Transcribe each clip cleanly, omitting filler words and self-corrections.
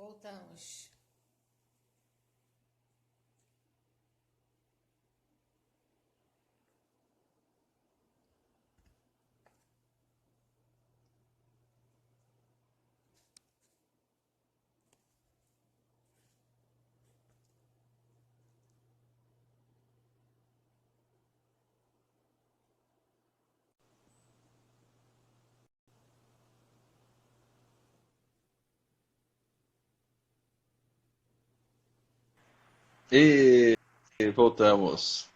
Voltamos. E voltamos.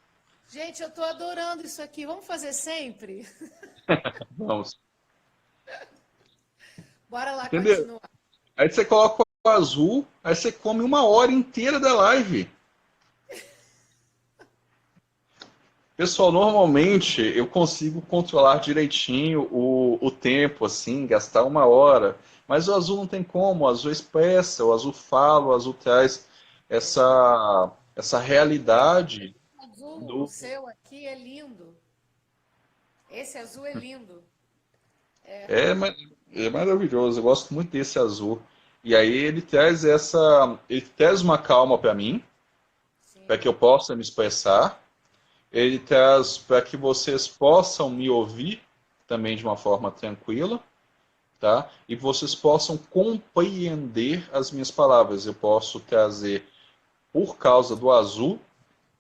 Gente, eu tô adorando isso aqui. Vamos fazer sempre? Vamos. Bora lá Entendeu? continuar. Aí você coloca o azul, aí você come uma hora inteira da live. Pessoal, normalmente eu consigo controlar direitinho o tempo, assim, gastar uma hora. Mas o azul não tem como, o azul expressa, o azul fala, o azul traz essa realidade Azul, o do. seu aqui é lindo. Esse azul é lindo. É, é maravilhoso, eu gosto muito desse azul. E aí ele traz essa. Ele traz uma calma para mim, para que Sim. eu possa me expressar. Ele traz para que vocês possam me ouvir também de uma forma tranquila, tá? E vocês possam compreender as minhas palavras. Eu posso trazer, por causa do azul,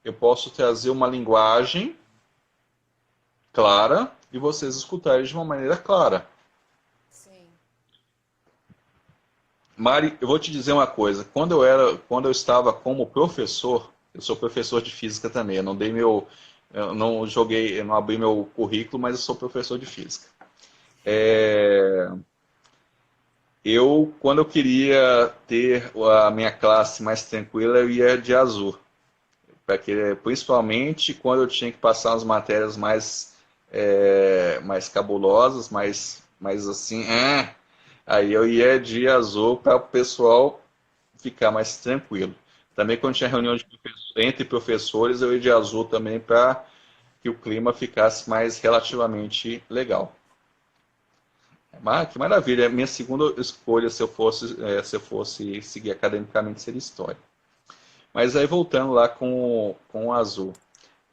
eu posso trazer uma linguagem clara e vocês escutarem de uma maneira clara. Sim. Mari, eu vou te dizer uma coisa. Quando eu estava como professor, eu sou professor de física também. Eu não joguei, eu não abri meu currículo, mas eu sou professor de física. Quando eu queria ter a minha classe mais tranquila, eu ia de azul, porque principalmente quando eu tinha que passar umas matérias mais cabulosas, mais assim, aí eu ia de azul para o pessoal ficar mais tranquilo. Também quando tinha reunião entre professores, eu ia de azul também para que o clima ficasse mais relativamente legal. Que maravilha! Minha segunda escolha, se eu fosse seguir academicamente, seria história. Mas aí voltando lá com o azul.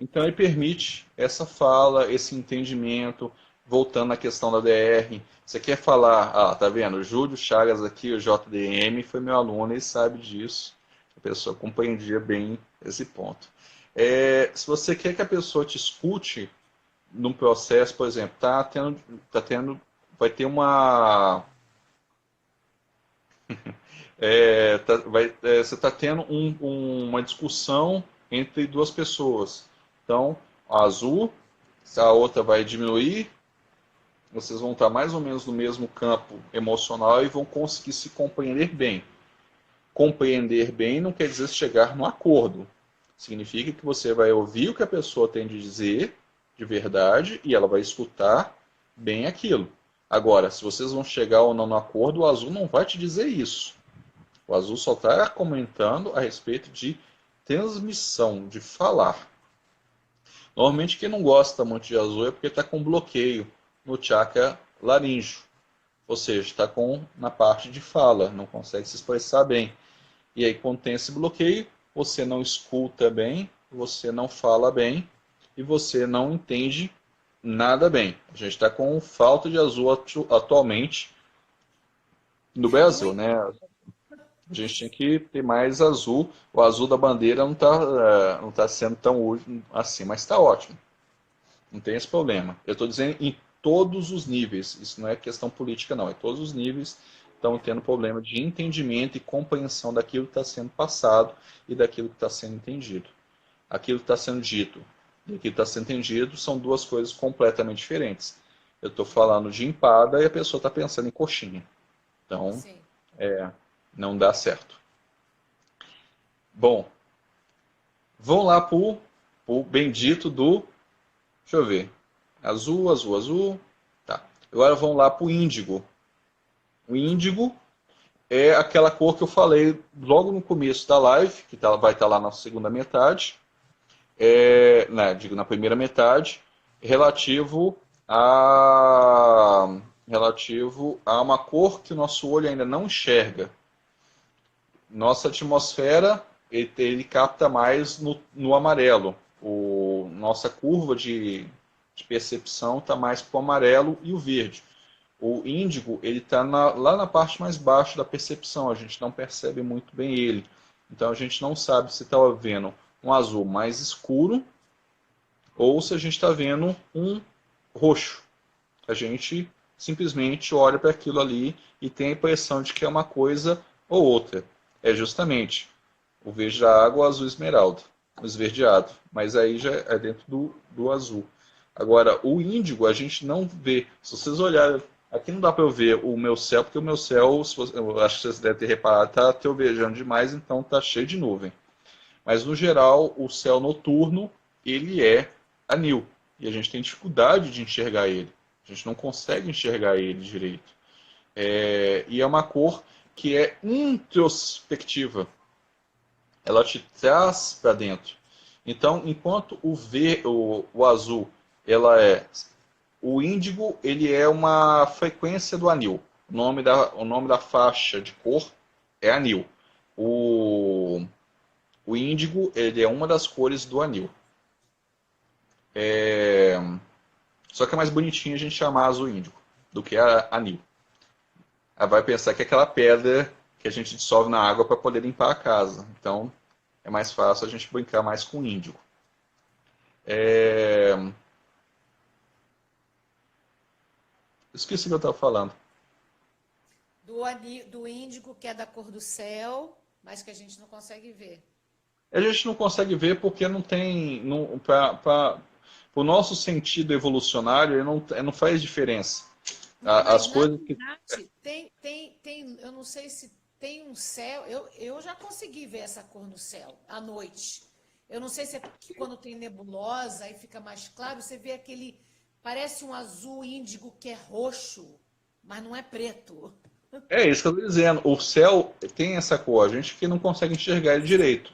Então ele permite essa fala, esse entendimento, voltando à questão da DR. Você quer falar, tá vendo? O Júlio Chagas aqui, o JDM, foi meu aluno e sabe disso. A pessoa compreendia bem esse ponto. Se você quer que a pessoa te escute num processo, por exemplo, vai ter você está tendo uma discussão entre duas pessoas. Então, a azul, a outra vai diminuir, vocês vão estar mais ou menos no mesmo campo emocional e vão conseguir se compreender bem. Compreender bem não quer dizer chegar no acordo. Significa que você vai ouvir o que a pessoa tem de dizer de verdade e ela vai escutar bem aquilo. Agora, se vocês vão chegar ou não no acordo, o azul não vai te dizer isso. O azul só está comentando a respeito de transmissão, de falar. Normalmente quem não gosta muito de azul é porque está com bloqueio no chakra laríngeo. Ou seja, está na parte de fala, não consegue se expressar bem. E aí, quando tem esse bloqueio, você não escuta bem, você não fala bem e você não entende nada bem. A gente está com falta de azul atualmente no Brasil, Muito. né? A gente tinha que ter mais azul. O azul da bandeira não tá sendo tão útil assim, mas está ótimo. Não tem esse problema. Eu estou dizendo em todos os níveis. Isso não é questão política, não. É todos os níveis estão tendo problema de entendimento e compreensão daquilo que está sendo passado e daquilo que está sendo entendido. Aquilo que está sendo dito e aquilo que está sendo entendido são duas coisas completamente diferentes. Eu estou falando de empada e a pessoa está pensando em coxinha. Então, Sim. não dá certo. Bom, vamos lá pro bendito do. Deixa eu ver. Azul, azul, azul. Tá. Agora vamos lá pro índigo. O índigo é aquela cor que eu falei logo no começo da live, que vai estar lá na segunda metade, digo na primeira metade, relativo a relativo a uma cor que o nosso olho ainda não enxerga. nossa atmosfera, ele capta mais no amarelo. Nossa curva de percepção está mais para o amarelo e o verde. O índigo, ele está lá na parte mais baixa da percepção, a gente não percebe muito bem ele. Então a gente não sabe se está vendo um azul mais escuro ou se a gente está vendo um roxo. A gente simplesmente olha para aquilo ali e tem a impressão de que é uma coisa ou outra. É justamente o verde da água, o azul esmeralda, o esverdeado. Mas aí já é dentro do azul. Agora, o índigo a gente não vê. Se vocês olharem, aqui não dá para eu ver o meu céu, porque o meu céu, eu acho que vocês devem ter reparado, está trovejando demais, então está cheio de nuvem. Mas, no geral, o céu noturno, ele é anil. E a gente tem dificuldade de enxergar ele. A gente não consegue enxergar ele direito. E é uma cor que é introspectiva. Ela te traz para dentro. Então, enquanto o azul, o índigo, ele é uma frequência do anil. O nome da faixa de cor é anil. O índigo, ele é uma das cores do anil. Só que é mais bonitinho a gente chamar azul índigo do que anil. Aí vai pensar que é aquela pedra que a gente dissolve na água para poder limpar a casa. Então, é mais fácil a gente brincar mais com índigo. Esqueci o que eu estava falando. Do índigo, que é da cor do céu, mas que a gente não consegue ver. A gente não consegue ver porque não tem. Para o nosso sentido evolucionário, ele não faz diferença. As Mas, na coisas que. verdade, eu não sei se tem um céu. Eu já consegui ver essa cor no céu, à noite. Eu não sei se é porque quando tem nebulosa, aí fica mais claro, você vê aquele. Parece um azul índigo que é roxo, mas não é preto. É isso que eu estou dizendo. O céu tem essa cor, a gente que não consegue enxergar ele direito.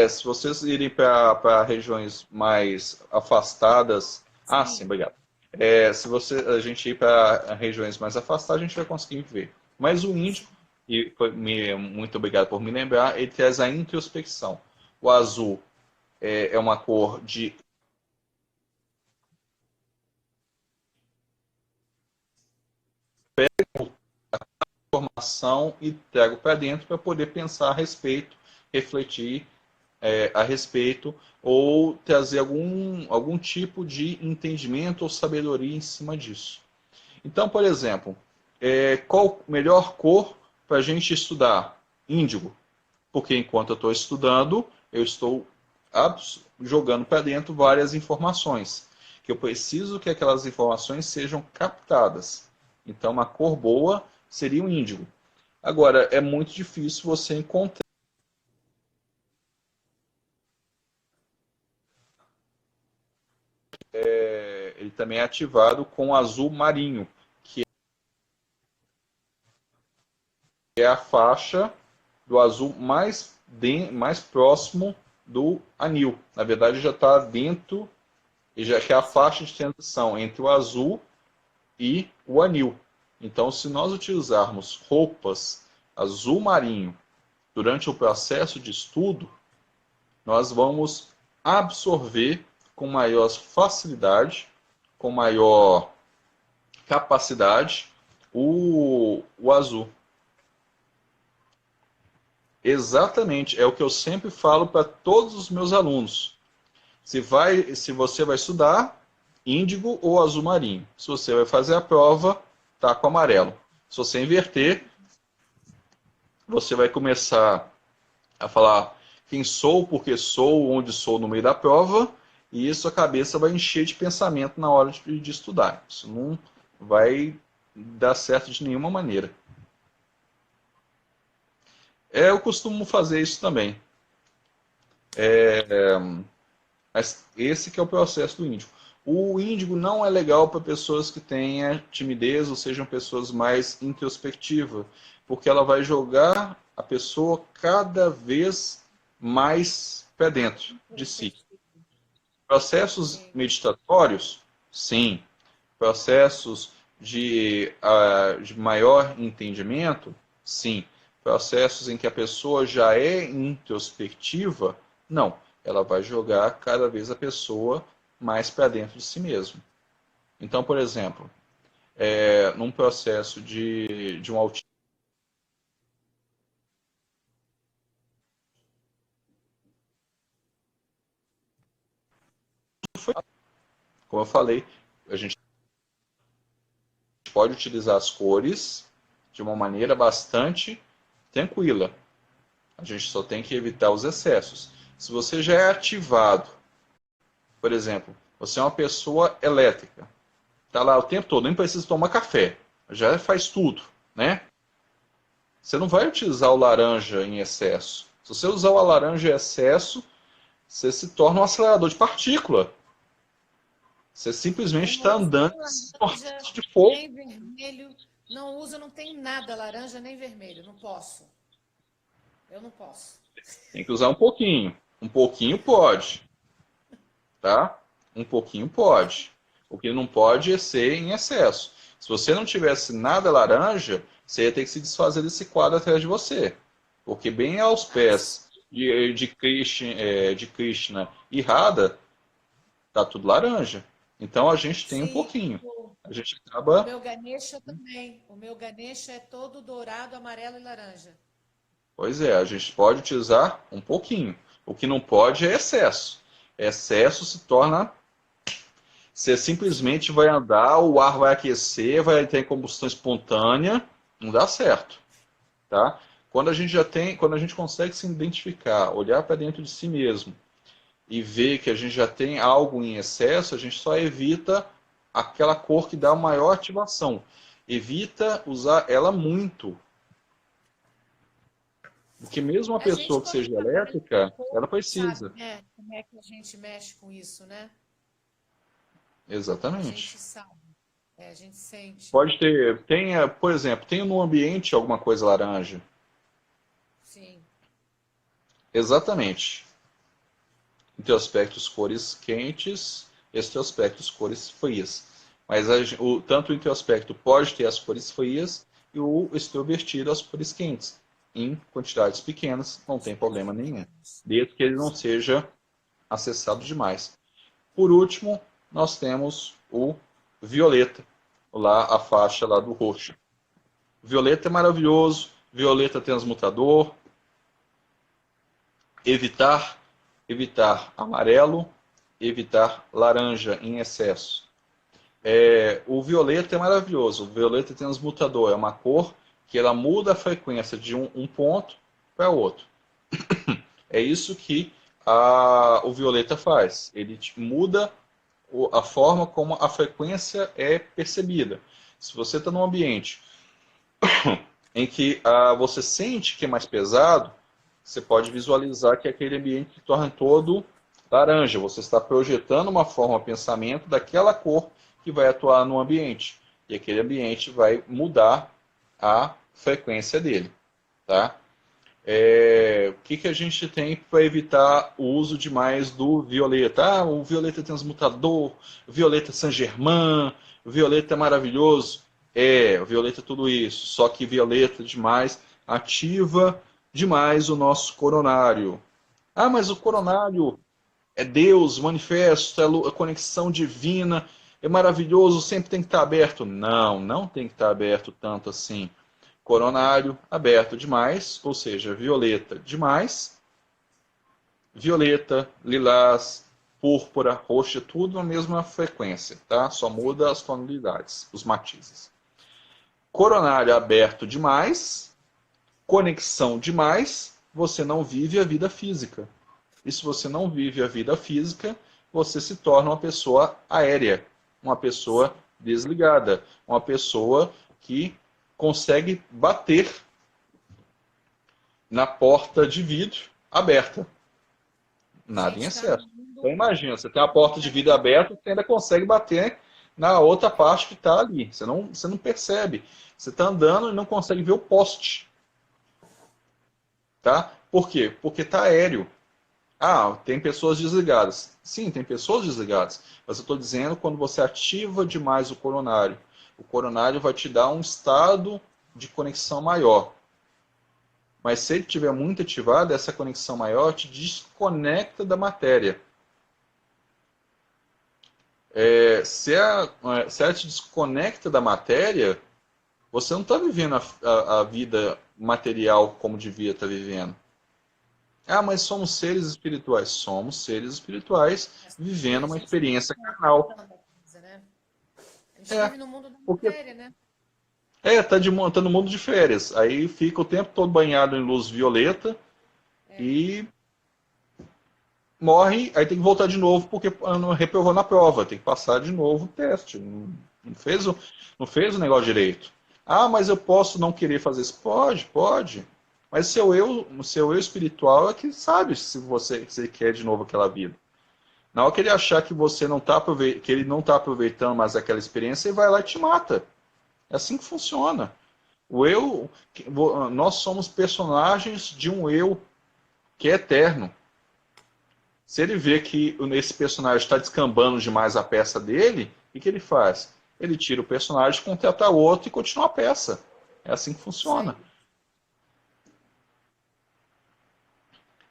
Se vocês irem para regiões mais afastadas. Ah, sim, Sim. obrigado. A gente ir para regiões mais afastadas, a gente vai conseguir ver. Mas o índico, muito obrigado por me lembrar, ele traz a introspecção. O azul é uma cor de informação e trago para dentro para poder pensar a respeito, refletir a respeito ou trazer algum tipo de entendimento ou sabedoria em cima disso. Então, por exemplo, qual a melhor cor para a gente estudar? Índigo. Porque enquanto eu estou estudando, eu estou jogando para dentro várias informações. Que eu preciso que aquelas informações sejam captadas. Então, uma cor boa seria o índigo. Agora, é muito difícil você encontrar. Ele também é ativado com azul marinho, que é a faixa do azul mais próximo do anil. Na verdade, já está dentro, e já que é a faixa de transição entre o azul e o anil. Então, se nós utilizarmos roupas azul marinho durante o processo de estudo, nós vamos absorver com maior facilidade, com maior capacidade, o azul. Exatamente, é o que eu sempre falo para todos os meus alunos. Se você vai estudar índigo ou azul marinho. Se você vai fazer a prova, tá com amarelo. Se você inverter, você vai começar a falar quem sou, por que sou, onde sou no meio da prova, e isso a cabeça vai encher de pensamento na hora de estudar. Isso não vai dar certo de nenhuma maneira. Eu costumo fazer isso também. Mas esse que é o processo do índigo. O índigo não é legal para pessoas que tenham timidez ou sejam pessoas mais introspectivas, porque ela vai jogar a pessoa cada vez mais para dentro de si. Processos meditatórios, sim. Processos de maior entendimento, sim. processos em que a pessoa já é introspectiva, não. Ela vai jogar cada vez a pessoa mais para dentro de si mesmo. Então, por exemplo, num processo de um autismo, como eu falei, a gente pode utilizar as cores de uma maneira bastante tranquila. A gente só tem que evitar os excessos. Se você já é ativado, por exemplo, você é uma pessoa elétrica, está lá o tempo todo, nem precisa tomar café, já faz tudo, né? Você não vai utilizar o laranja em excesso. Se você usar o laranja em excesso, você se torna um acelerador de partícula. Você simplesmente Eu está não uso andando nem em laranja, corrente de fogo. nem vermelho. Não uso, não tem nada laranja nem vermelho. Não posso. Eu não posso. Tem que usar um pouquinho. Um pouquinho pode, tá? Um pouquinho pode. O que não pode é ser em excesso. Se você não tivesse nada laranja, você ia ter que se desfazer desse quadro atrás de você. Porque bem aos pés de Krishna e Radha, tá tudo laranja. Então a gente tem um Sim, pouquinho. o, A gente o acaba. meu Ganesha também. O meu Ganesha é todo dourado, amarelo e laranja. Pois é, a gente pode utilizar um pouquinho. O que não pode é excesso. Excesso se torna. Você simplesmente vai andar, o ar vai aquecer, vai ter combustão espontânea, não dá certo, tá? Quando a gente consegue se identificar, olhar para dentro de si mesmo e ver que a gente já tem algo em excesso, a gente só evita aquela cor que dá maior ativação. Evita usar ela muito, porque mesmo uma A gente, pessoa que quando seja trabalha com elétrica, cor, ela sabe, precisa. né? Como é que a gente mexe com isso, né? A gente Exatamente. sabe, a gente sente. Pode ter, tenha, por exemplo, tenha no ambiente alguma coisa laranja. Sim. Exatamente. Introspectos cores quentes, extrospectos cores frias. Mas tanto o introspecto pode ter as cores frias e o extrovertido as cores quentes. Em quantidades pequenas, não tem Quantidades problema nenhum. pequenas. Desde que ele não Sim. seja acessado demais. Por último, nós temos o violeta, lá a faixa lá do roxo. Violeta é maravilhoso, violeta transmutador, evitar amarelo, evitar laranja em excesso. O violeta é maravilhoso, o violeta transmutador é uma cor que ela muda a frequência de um ponto para outro. É isso que o violeta faz. Ele muda a forma como a frequência é percebida. Se você está num ambiente em que você sente que é mais pesado, você pode visualizar que aquele ambiente se torna todo laranja. Você está projetando uma forma de pensamento daquela cor que vai atuar no ambiente. E aquele ambiente vai mudar a frequência dele. Tá? O que a gente tem para evitar o uso demais do violeta? O violeta é transmutador, o violeta é Saint-Germain, o violeta é maravilhoso. O violeta é tudo isso. Só que violeta demais ativa demais o nosso coronário. Mas o coronário é Deus, manifesto, é a conexão divina, é maravilhoso, sempre tem que estar aberto. Não, não tem que estar aberto tanto assim. Coronário aberto demais, ou seja, violeta demais, violeta, lilás, púrpura, roxa, tudo na mesma frequência, tá? Só muda as tonalidades, os matizes. Coronário aberto demais, conexão demais, você não vive a vida física. E se você não vive a vida física, você se torna uma pessoa aérea, uma pessoa desligada, uma pessoa que consegue bater na porta de vidro aberta. A Nada em gente está no excesso. Então mundo. imagina, você tem a porta de vidro aberta, você ainda consegue bater na outra parte que está ali. Você não percebe. Você está andando e não consegue ver o poste. Tá? Por quê? Porque está aéreo. Tem pessoas desligadas. Sim, tem pessoas desligadas. Mas eu estou dizendo quando você ativa demais o coronário. O coronário vai te dar um estado de conexão maior. Mas se ele estiver muito ativado, essa conexão maior te desconecta da matéria. Se ela te desconecta da matéria, você não está vivendo a vida material como devia estar vivendo. Ah, mas somos seres espirituais. Somos seres espirituais vivendo uma experiência carnal. Né? A gente É, vive no mundo da porque matéria, né? tá no mundo de férias. Aí fica o tempo todo banhado em luz violeta e morre, aí tem que voltar de novo porque não reprovou na prova, tem que passar de novo o teste. Não fez o negócio direito. Ah, mas eu posso não querer fazer isso? Pode, pode. Mas o seu eu espiritual é que sabe se você quer de novo aquela vida. Na hora que ele achar que você não tá que ele não está aproveitando mais aquela experiência, ele vai lá e te mata. É assim que funciona. Nós somos personagens de um eu que é eterno. Se ele vê que esse personagem está descambando demais a peça dele, o que ele faz? Ele tira o personagem, contrata outro e continua a peça. É assim que Isso funciona. aí.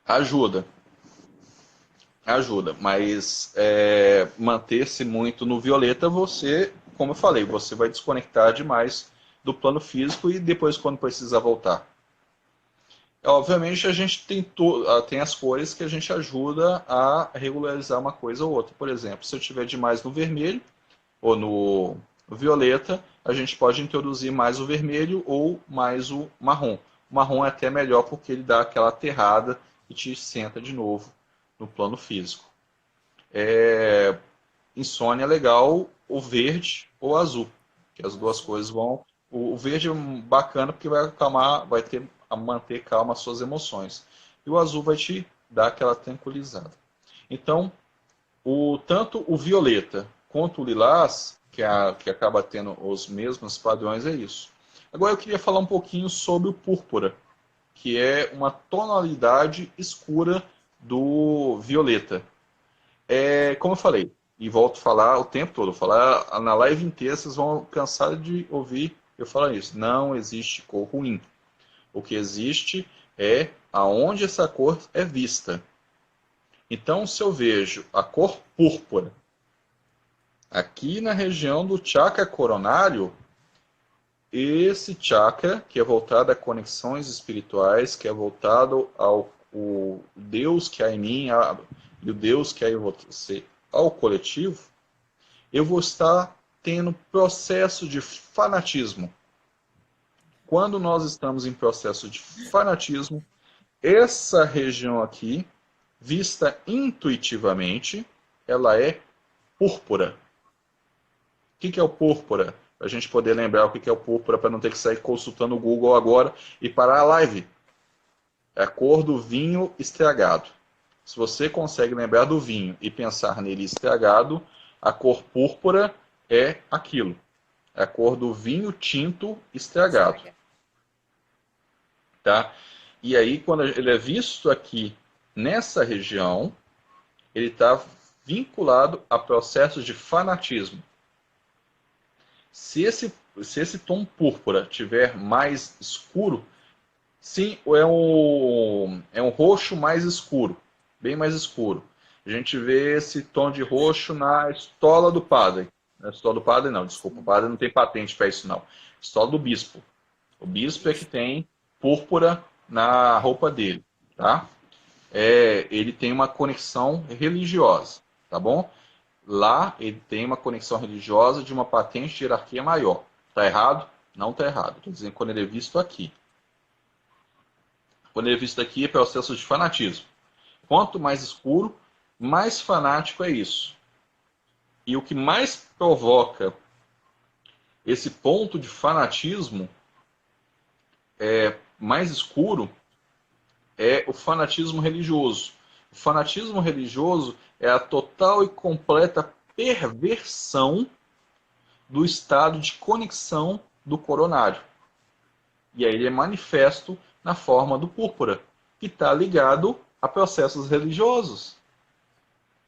Ajuda, ajuda, mas manter-se muito no violeta, você, como eu falei, você vai desconectar demais do plano físico e depois quando precisar voltar. Obviamente a gente tem as cores que a gente ajuda a regularizar uma coisa ou outra. Por exemplo, se eu tiver demais no vermelho ou no violeta, a gente pode introduzir mais o vermelho ou mais o marrom. O marrom é até melhor porque ele dá aquela aterrada e te senta de novo no plano físico. Insônia é legal o verde ou o azul, que as duas Azul. coisas vão. O verde é bacana porque vai acalmar, manter calma as suas emoções. E o azul vai te dar aquela tranquilizada. Então, tanto o violeta quanto o lilás, que acaba tendo os mesmos padrões, é isso. Agora eu queria falar um pouquinho sobre o púrpura, que é uma tonalidade escura do violeta. Como eu falei, e volto a falar o tempo todo, falar na live inteira, vocês vão cansar de ouvir eu falar isso. Não existe cor ruim. O que existe é aonde essa cor é vista. Então, se eu vejo a cor púrpura aqui na região do chakra coronário, esse chakra, que é voltado a conexões espirituais, que é voltado ao Deus que há em mim e o Deus que há em você, ao coletivo, eu vou estar tendo processo de fanatismo. Quando nós estamos em processo de fanatismo, essa região aqui, vista intuitivamente, ela é púrpura. O que é o púrpura? Para a gente poder lembrar o que é o púrpura, para não ter que sair consultando o Google agora e parar a live. É a cor do vinho estragado. Se você consegue lembrar do vinho e pensar nele estragado, a cor púrpura é aquilo. É a cor do vinho tinto estragado. Tá? E aí, quando ele é visto aqui nessa região, ele está vinculado a processos de fanatismo. Se esse tom púrpura tiver mais escuro, sim, é um roxo mais escuro, bem mais escuro. A gente vê esse tom de roxo na estola do padre. Na estola do padre não, desculpa, o padre não tem patente para isso não. Estola do bispo. O bispo é que tem púrpura na roupa dele, tá? Ele tem uma conexão religiosa, tá bom? Lá ele tem uma conexão religiosa de uma patente de hierarquia maior. Tá errado? Não tá errado. Estou dizendo quando ele é visto aqui. Quando ele é visto aqui é processo de fanatismo. Quanto mais escuro, mais fanático é isso. E o que mais provoca esse ponto de fanatismo mais escuro é o fanatismo religioso. O fanatismo religioso é a total e completa perversão do estado de conexão do coronário. E aí ele é manifesto na forma do púrpura, que está ligado a processos religiosos.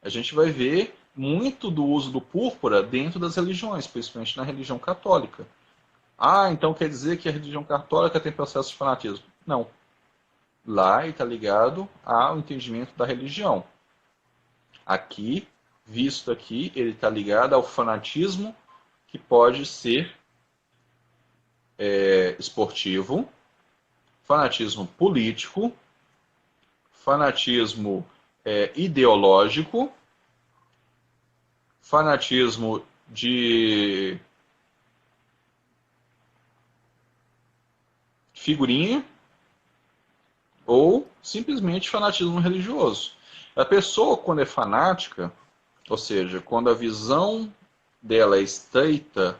A gente vai ver muito do uso do púrpura dentro das religiões, principalmente na religião católica. Ah, então quer dizer que a religião católica tem processo de fanatismo? Não. Lá ele está ligado ao entendimento da religião. Aqui, visto aqui, ele está ligado ao fanatismo que pode ser esportivo, fanatismo político, fanatismo ideológico, fanatismo de figurinha ou simplesmente fanatismo religioso. A pessoa, quando é fanática, ou seja, quando a visão dela é estreita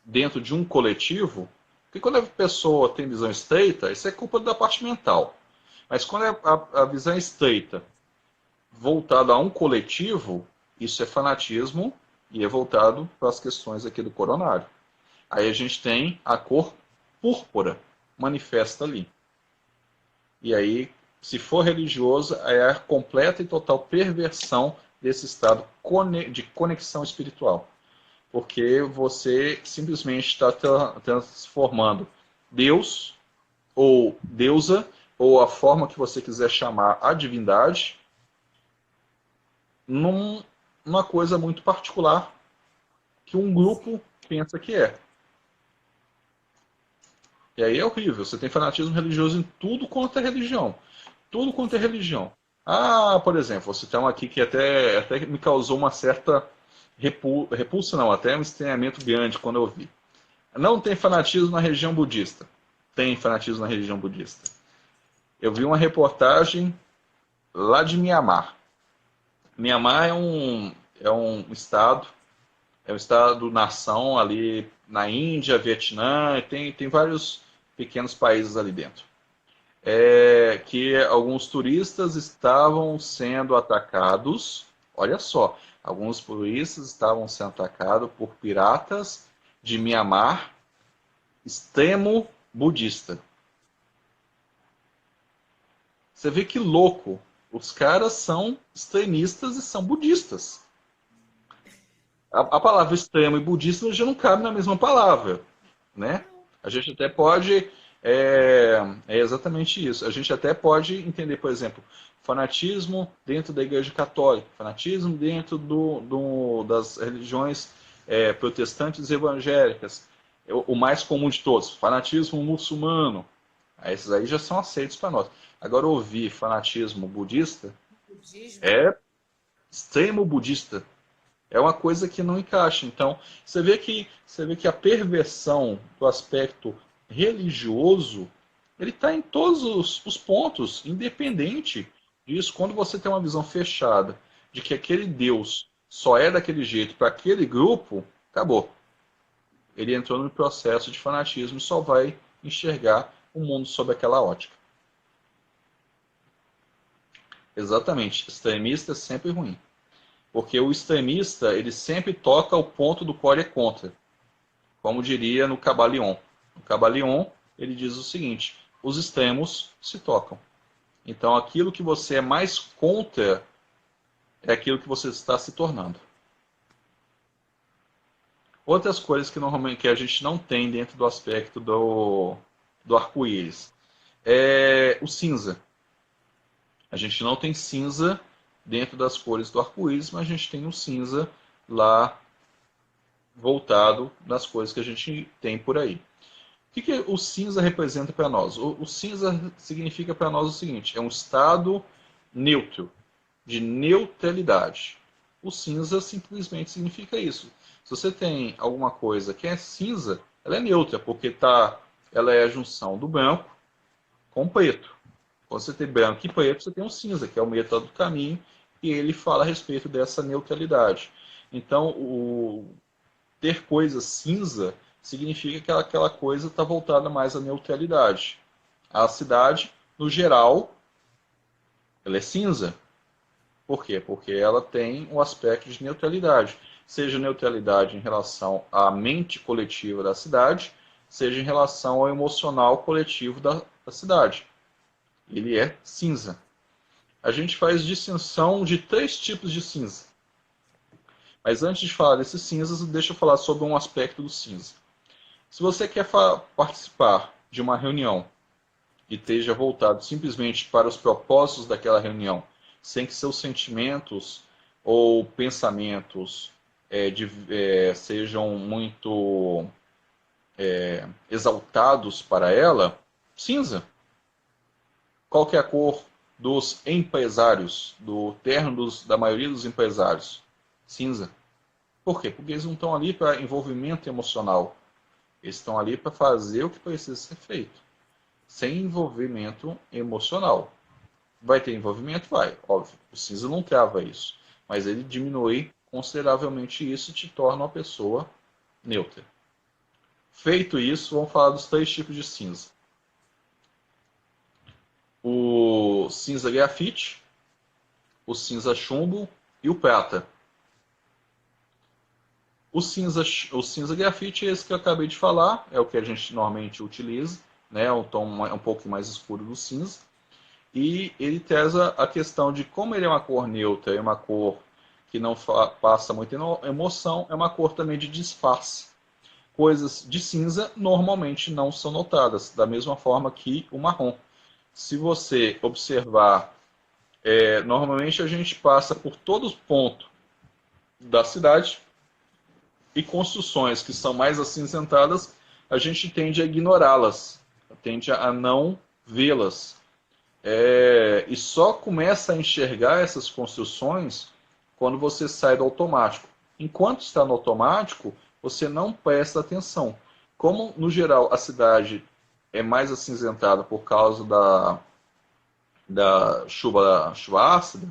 dentro de um coletivo, porque quando a pessoa tem visão estreita, isso é culpa da parte mental. Mas quando a visão é estreita voltada a um coletivo, isso é fanatismo e é voltado para as questões aqui do coronário. Aí a gente tem a cor púrpura manifesta ali. E aí, se for religioso, é a completa e total perversão desse estado de conexão espiritual. Porque você simplesmente está transformando Deus, ou deusa, ou a forma que você quiser chamar a divindade, numa coisa muito particular que um grupo pensa que é. E aí é horrível. Você tem fanatismo religioso em tudo quanto é religião. Tudo quanto é religião. Ah, por exemplo, vou citar um aqui que até me causou uma certa repulsa, não, até um estranhamento grande quando eu vi. Não tem fanatismo na religião budista. Tem fanatismo na religião budista. Eu vi uma reportagem lá de Mianmar. Mianmar é um estado-nação ali na Índia, Vietnã, tem vários pequenos países ali dentro. Que alguns turistas estavam sendo atacados, olha só, alguns turistas estavam sendo atacados por piratas de Mianmar, extremo budista. Você vê que louco, os caras são extremistas e são budistas. A palavra extremo e budista já não cabe na mesma palavra, né? A gente até pode é exatamente isso. A gente até pode entender, por exemplo, fanatismo dentro da Igreja Católica, fanatismo dentro das religiões protestantes e evangélicas. O mais comum de todos, fanatismo muçulmano. Esses aí já são aceitos para nós. Agora, ouvir fanatismo budista Budismo. é extremo budista. É uma coisa que não encaixa. Então, você vê que a perversão do aspecto religioso, ele está em todos os pontos, independente disso. Quando você tem uma visão fechada de que aquele Deus só é daquele jeito para aquele grupo, acabou. Ele entrou no processo de fanatismo e só vai enxergar o mundo sob aquela ótica. Exatamente. Extremista é sempre ruim. Porque o extremista, ele sempre toca o ponto do qual ele é contra. Como diria no Caballion. No Caballion, ele diz o seguinte: os extremos se tocam. Então, aquilo que você é mais contra é aquilo que você está se tornando. Outras coisas que normalmente a gente não tem dentro do aspecto do arco-íris é o cinza. A gente não tem cinza dentro das cores do arco-íris, mas a gente tem o cinza lá voltado nas cores que a gente tem por aí. O que o cinza representa para nós? O cinza significa para nós o seguinte: é um estado neutro, de neutralidade. O cinza simplesmente significa isso. Se você tem alguma coisa que é cinza, ela é neutra, porque ela é a junção do branco com o preto. Quando você tem branco e preto, você tem um cinza, que é o meio do caminho, e ele fala a respeito dessa neutralidade. Então, ter coisa cinza significa que aquela coisa está voltada mais à neutralidade. A cidade, no geral, ela é cinza. Por quê? Porque ela tem um aspecto de neutralidade. Seja neutralidade em relação à mente coletiva da cidade, seja em relação ao emocional coletivo da cidade. Ele é cinza. A gente faz distinção de 3 tipos de cinza. Mas antes de falar desses cinzas, deixa eu falar sobre um aspecto do cinza. Se você quer participar de uma reunião e esteja voltado simplesmente para os propósitos daquela reunião, sem que seus sentimentos ou pensamentos sejam muito exaltados para ela, cinza. Qual que é a cor dos empresários, do terno da maioria dos empresários? Cinza. Por quê? Porque eles não estão ali para envolvimento emocional. Eles estão ali para fazer o que precisa ser feito. Sem envolvimento emocional. Vai ter envolvimento? Vai, óbvio. O cinza não trava isso. Mas ele diminui consideravelmente isso e te torna uma pessoa neutra. Feito isso, vamos falar dos 3 tipos de cinza. O cinza grafite, o cinza chumbo e o prata. O cinza grafite é esse que eu acabei de falar, é o que a gente normalmente utiliza, né? Um tom um pouco mais escuro do cinza. E ele traz a questão de como ele é uma cor neutra, é uma cor que não passa muita emoção, é uma cor também de disfarce. Coisas de cinza normalmente não são notadas, da mesma forma que o marrom. Se você observar, normalmente a gente passa por todos os pontos da cidade e construções que são mais acinzentadas, a gente tende a ignorá-las, tende a não vê-las. E só começa a enxergar essas construções quando você sai do automático. Enquanto está no automático, você não presta atenção. Como, no geral, a cidade é mais acinzentada por causa da chuva ácida,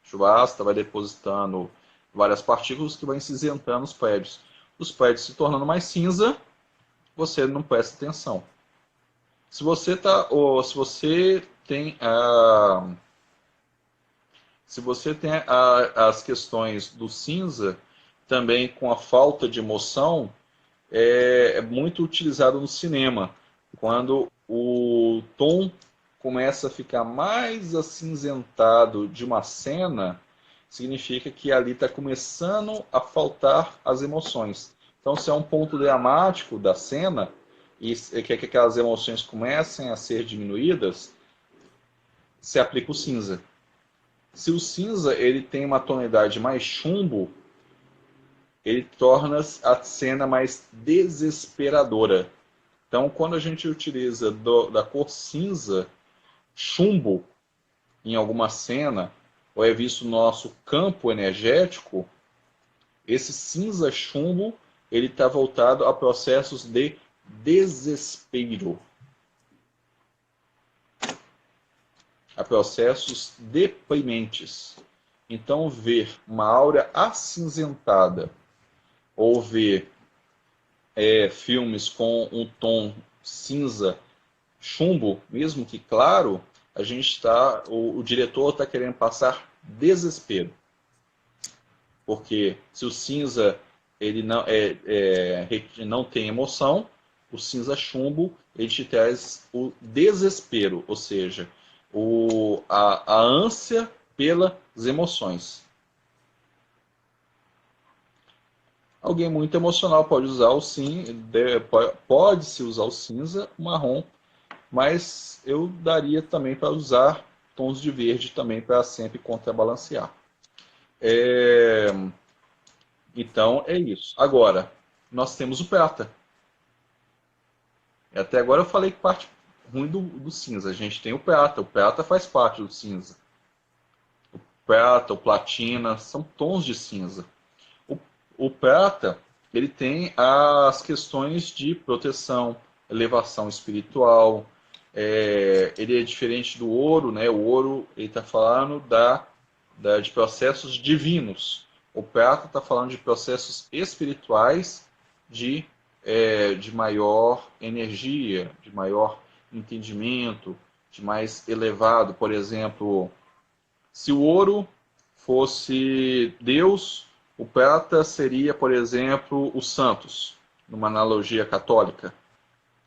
chuva ácida vai depositando várias partículas que vão cinzentando os prédios. Os prédios se tornando mais cinza, você não presta atenção. Se você tem as questões do cinza, também com a falta de emoção, é muito utilizado no cinema. Quando o tom começa a ficar mais acinzentado de uma cena, significa que ali está começando a faltar as emoções. Então, se é um ponto dramático da cena e quer que aquelas emoções comecem a ser diminuídas, se aplica o cinza. Se o cinza ele tem uma tonalidade mais chumbo, ele torna a cena mais desesperadora. Então, quando a gente utiliza da cor cinza, chumbo, em alguma cena, ou é visto no nosso campo energético, esse cinza chumbo ele está voltado a processos de desespero, a processos deprimentes. Então, ver uma aura acinzentada ou ver filmes com um tom cinza chumbo, mesmo que claro, o diretor está querendo passar desespero. Porque se o cinza ele não tem emoção, o cinza chumbo ele te traz o desespero, ou seja, a ânsia pelas emoções. Alguém muito emocional pode usar o pode-se usar o cinza, o marrom, mas eu daria também para usar tons de verde também para sempre contrabalancear. Então é isso. Agora, nós temos o prata. Até agora eu falei que parte ruim do cinza. A gente tem o prata faz parte do cinza. O prata, o platina, são tons de cinza. O prata, ele tem as questões de proteção, elevação espiritual. Ele é diferente do ouro, né? O ouro ele está falando de processos divinos. O prata está falando de processos espirituais de maior energia, de maior entendimento, de mais elevado. Por exemplo, se o ouro fosse Deus, o prata seria, por exemplo, os santos, numa analogia católica.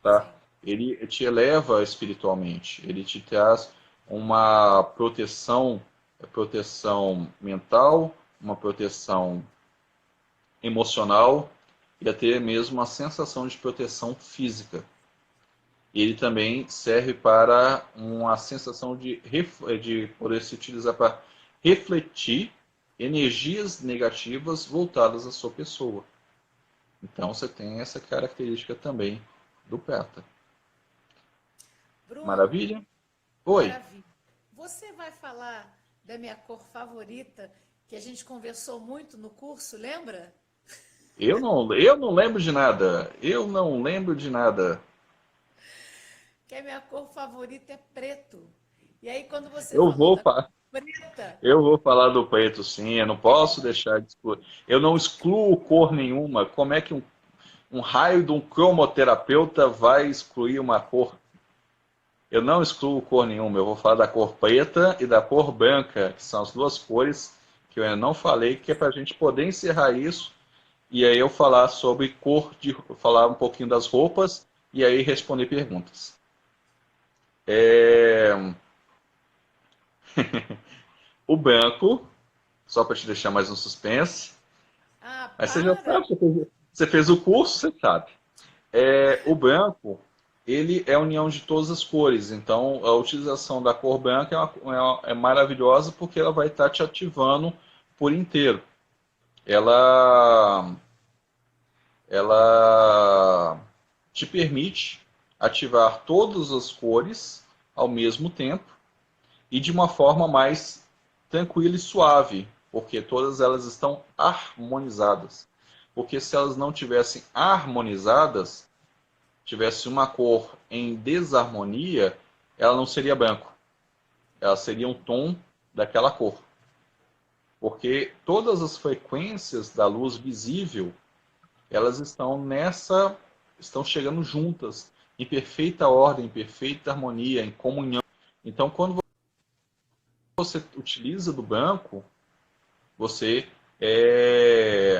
Tá? Ele te eleva espiritualmente, ele te traz uma proteção mental, uma proteção emocional e até mesmo uma sensação de proteção física. Ele também serve para uma sensação de poder se utilizar para refletir energias negativas voltadas à sua pessoa. Então você tem essa característica também do Peta. Bruno, Maravilha? Oi. maravilha. Você vai falar da minha cor favorita, que a gente conversou muito no curso, lembra? Eu não lembro de nada. Eu não lembro de nada. Que a minha cor favorita é preto. E aí, quando você Eu falou vou, da fa- preta, eu vou falar do preto, sim. Eu não posso deixar de excluir. Eu não excluo cor nenhuma. Como é que um raio de um cromoterapeuta vai excluir uma cor? Eu não excluo cor nenhuma. Eu vou falar da cor preta e da cor branca, que são as duas cores que eu ainda não falei, que é para a gente poder encerrar isso. E aí eu falar sobre falar um pouquinho das roupas e aí responder perguntas. É, O branco, só para te deixar mais um suspense, ah, mas você já para! sabe, você fez o curso, você sabe. O branco, ele é a união de todas as cores, então a utilização da cor branca é maravilhosa porque ela vai estar te ativando por inteiro. Ela, ela te permite ativar todas as cores ao mesmo tempo e de uma forma mais tranquila e suave, porque todas elas estão harmonizadas. Porque se elas não tivessem harmonizadas, tivesse uma cor em desarmonia, ela não seria branco. Ela seria um tom daquela cor. Porque todas as frequências da luz visível, elas estão chegando juntas, em perfeita ordem, em perfeita harmonia, em comunhão. Então, quando você utiliza do branco, você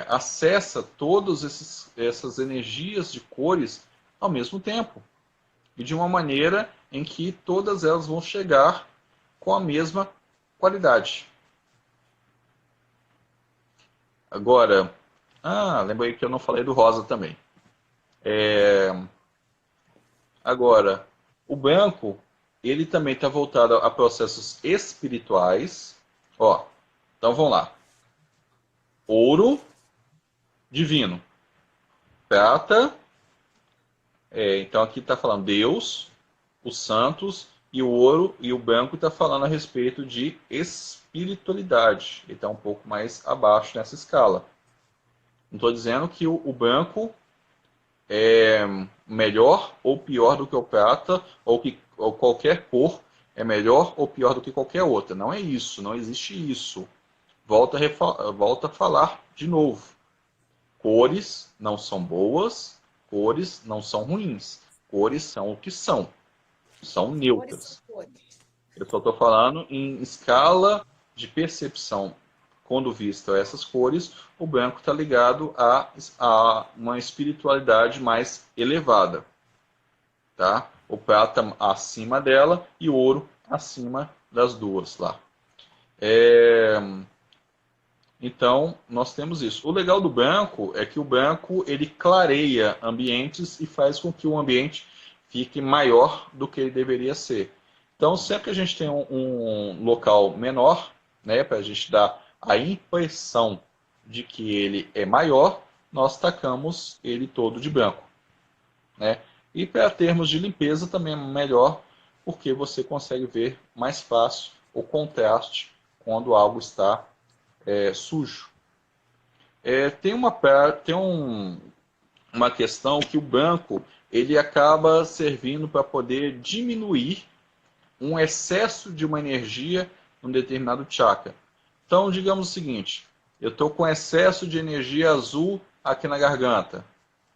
acessa todas essas energias de cores ao mesmo tempo. E de uma maneira em que todas elas vão chegar com a mesma qualidade. Agora, lembrei que eu não falei do rosa também. Agora, o branco, ele também está voltado a processos espirituais. Ó, então vamos lá. Ouro, divino. Prata, então aqui está falando Deus, os santos, e o ouro e o branco está falando a respeito de espiritualidade. Ele está um pouco mais abaixo nessa escala. Não estou dizendo que o branco é melhor ou pior do que o prata, ou qualquer cor é melhor ou pior do que qualquer outra. Não é isso, não existe isso. Volta a falar de novo. Cores não são boas, cores não são ruins. Cores são o que são Cores são neutras. cores. Eu só estou falando em escala de percepção. Quando visto essas cores, o branco está ligado a uma espiritualidade mais elevada. Tá? O prata acima dela e o ouro acima das duas lá. Então, nós temos isso. O legal do branco é que o branco ele clareia ambientes e faz com que o ambiente fique maior do que ele deveria ser. Então, sempre que a gente tem um local menor, né, para a gente dar a impressão de que ele é maior, nós tacamos ele todo de branco. Né? E para termos de limpeza também é melhor, porque você consegue ver mais fácil o contraste quando algo está sujo. Tem uma questão que o branco ele acaba servindo para poder diminuir um excesso de uma energia num determinado chakra. Então, digamos o seguinte: eu estou com excesso de energia azul aqui na garganta.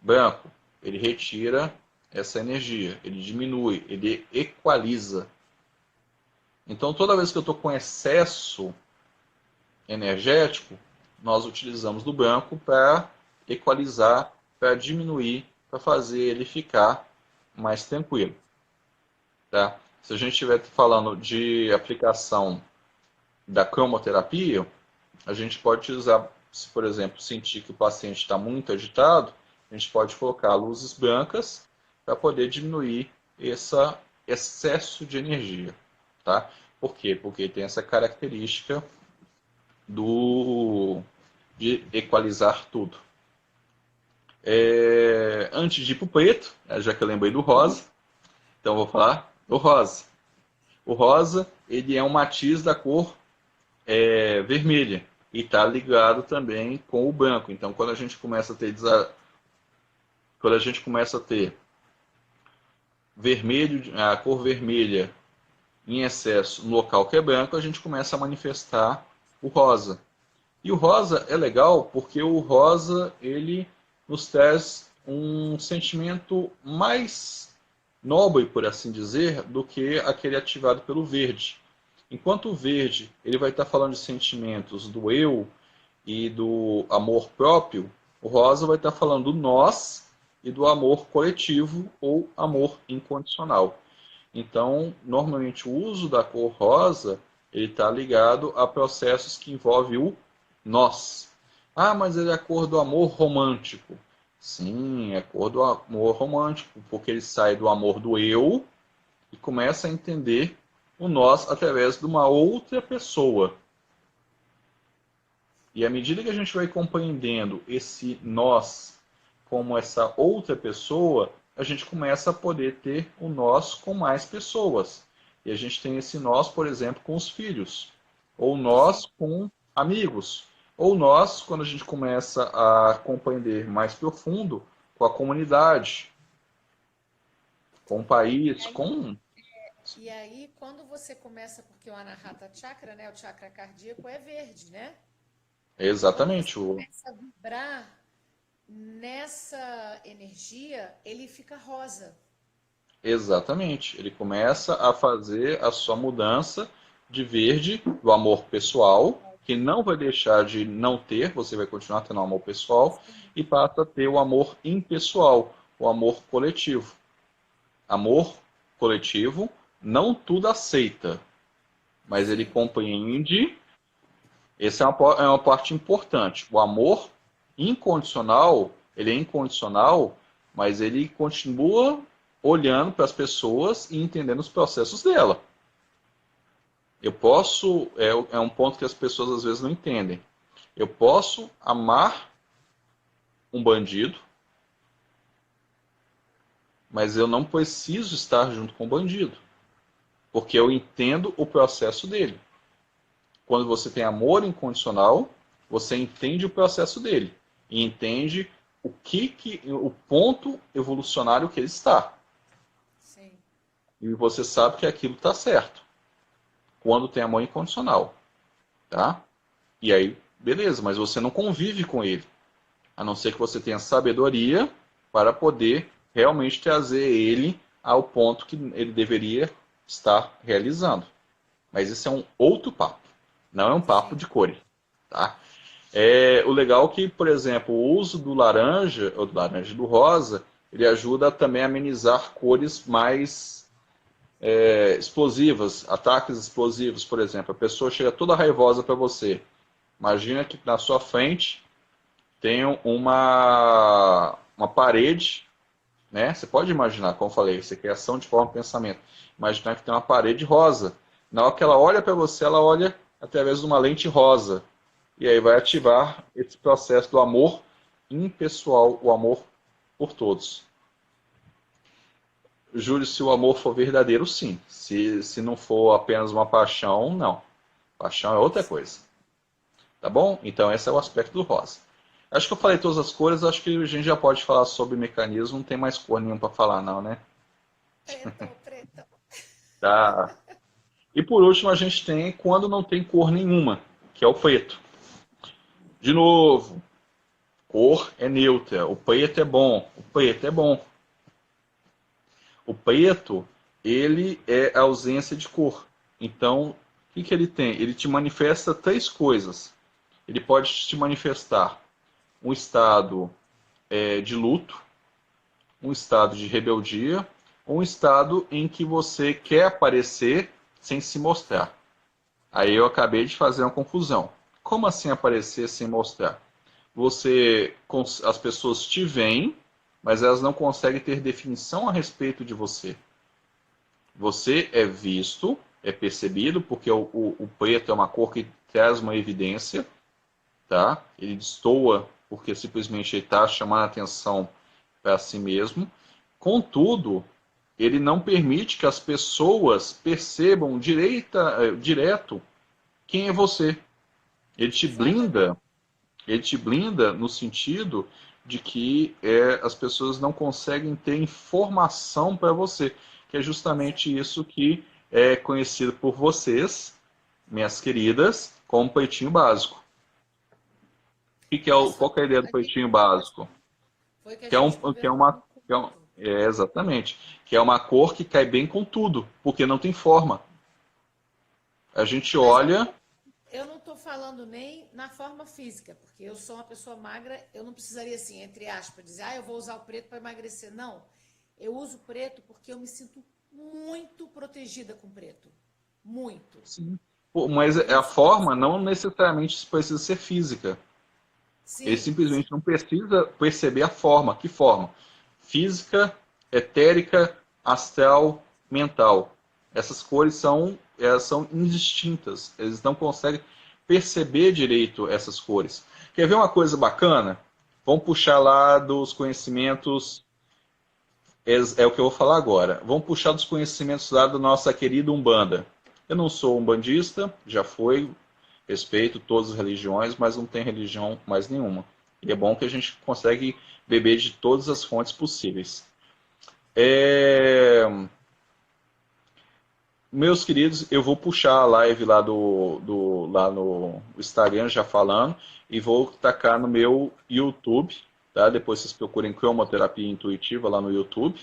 Branco, ele retira essa energia, ele diminui, ele equaliza. Então, toda vez que eu estou com excesso energético, nós utilizamos do branco para equalizar, para diminuir, para fazer ele ficar mais tranquilo. Tá? Se a gente estiver falando de aplicação da cromoterapia, a gente pode utilizar, se por exemplo sentir que o paciente está muito agitado, a gente pode colocar luzes brancas para poder diminuir esse excesso de energia, tá? Por quê? Porque tem essa característica de equalizar tudo. Antes de ir para o preto, já que eu lembrei do rosa, então eu vou falar do rosa. O rosa, ele é um matiz da cor vermelha e está ligado também com o branco. Então, quando a gente começa a ter vermelho, a cor vermelha em excesso no local que é branco, a gente começa a manifestar o rosa. E o rosa é legal porque o rosa ele nos traz um sentimento mais nobre, por assim dizer, do que aquele ativado pelo verde. Enquanto o verde ele vai estar falando de sentimentos do eu e do amor próprio, o rosa vai estar falando do nós e do amor coletivo ou amor incondicional. Então, normalmente o uso da cor rosa ele está ligado a processos que envolvem o nós. Ah, mas ele é a cor do amor romântico. Sim, é a cor do amor romântico, porque ele sai do amor do eu e começa a entender o nós através de uma outra pessoa. E à medida que a gente vai compreendendo esse nós como essa outra pessoa, a gente começa a poder ter o nós com mais pessoas. E a gente tem esse nós, por exemplo, com os filhos, ou nós com amigos, ou nós, quando a gente começa a compreender mais profundo, com a comunidade, com o país, com... E aí, quando você começa, porque o Anahata Chakra, né, o chakra cardíaco é verde, né? Quando você Exatamente, começa a vibrar nessa energia, ele fica rosa. exatamente. Ele começa a fazer a sua mudança de verde do amor pessoal, que não vai deixar de não ter, você vai continuar tendo amor pessoal, e passa a ter o amor impessoal, o amor coletivo. Amor coletivo, não tudo aceita, mas ele Sim, compreende. Essa é uma parte importante. O amor incondicional, ele é incondicional, mas ele continua olhando para as pessoas e entendendo os processos dela. Eu posso, é um ponto que as pessoas às vezes não entendem. Eu posso amar um bandido, mas eu não preciso estar junto com o bandido, porque eu entendo o processo dele. Quando você tem amor incondicional, você entende o processo dele e entende o ponto evolucionário que ele está. sim. E você sabe que aquilo está certo. Quando tem amor incondicional, tá? E aí, beleza, mas você não convive com ele, a não ser que você tenha sabedoria para poder realmente trazer ele ao ponto que ele deveria estar realizando. Mas isso é um outro papo, não é um papo Sim. de cores, tá? O legal é que, por exemplo, o uso do laranja, ou do laranja e do rosa, ele ajuda também a amenizar cores mais explosivas, ataques explosivos, por exemplo. A pessoa chega toda raivosa para você. Imagina que na sua frente tem uma parede, né? Você pode imaginar, como eu falei, isso é criação de forma de pensamento. Imaginar que tem uma parede rosa. Na hora que ela olha para você, ela olha através de uma lente rosa. E aí vai ativar esse processo do amor impessoal, o amor por todos. Júlio, se o amor for verdadeiro, sim. Se não for apenas uma paixão, não. Paixão é outra coisa. Tá bom? Então esse é o aspecto do rosa. Acho que eu falei todas as cores, acho que a gente já pode falar sobre mecanismo, não tem mais cor nenhuma para falar não, né? Preto, preto. Tá. E por último a gente tem quando não tem cor nenhuma, que é o preto. De novo, cor é neutra, o preto é bom, o preto é bom. O preto, ele é a ausência de cor. Então, o que ele tem? Ele te manifesta três coisas. Ele pode te manifestar um estado de luto, um estado de rebeldia, um estado em que você quer aparecer sem se mostrar. Aí eu acabei de fazer uma confusão. Como assim aparecer sem mostrar? As pessoas te veem, mas elas não conseguem ter definição a respeito de você. Você é visto, é percebido, porque o preto é uma cor que traz uma evidência, tá? Ele destoa porque simplesmente ele está chamando a atenção para si mesmo. Contudo, ele não permite que as pessoas percebam direto quem é você. Ele te Exatamente. blinda, ele te blinda no sentido de que as pessoas não conseguem ter informação para você, que é justamente isso que é conhecido por vocês, minhas queridas, como pretinho básico. Mas Qual que é a ideia do a gente, pretinho básico? foi o que a Que é, um, gente que é conversou uma. no Que é, um- culto. exatamente. Que é uma cor que cai bem com tudo, porque não tem forma. A gente Mas olha. eu não estou falando nem na forma física, porque eu sou uma pessoa magra, eu não precisaria, assim, entre aspas, dizer, eu vou usar o preto para emagrecer. Não. Eu uso preto porque eu me sinto muito protegida com preto. Muito. Sim. Pô, mas Eu a não sou uma forma pessoa. não necessariamente precisa ser física. Ele Sim, sim. simplesmente não precisa perceber a forma. Que forma? Física, etérica, astral, mental. Essas cores elas são indistintas. Eles não conseguem perceber direito essas cores. Quer ver uma coisa bacana? Vamos puxar lá dos conhecimentos. É o que eu vou falar agora. Vamos puxar dos conhecimentos lá da nossa querida Umbanda. Eu não sou umbandista, já fui, respeito todas as religiões, mas não tenho religião mais nenhuma. E é bom que a gente consegue beber de todas as fontes possíveis. É, Meus queridos, eu vou puxar a live lá lá no Instagram já falando e vou tacar no meu YouTube, tá? Depois vocês procurem cromoterapia intuitiva lá no YouTube.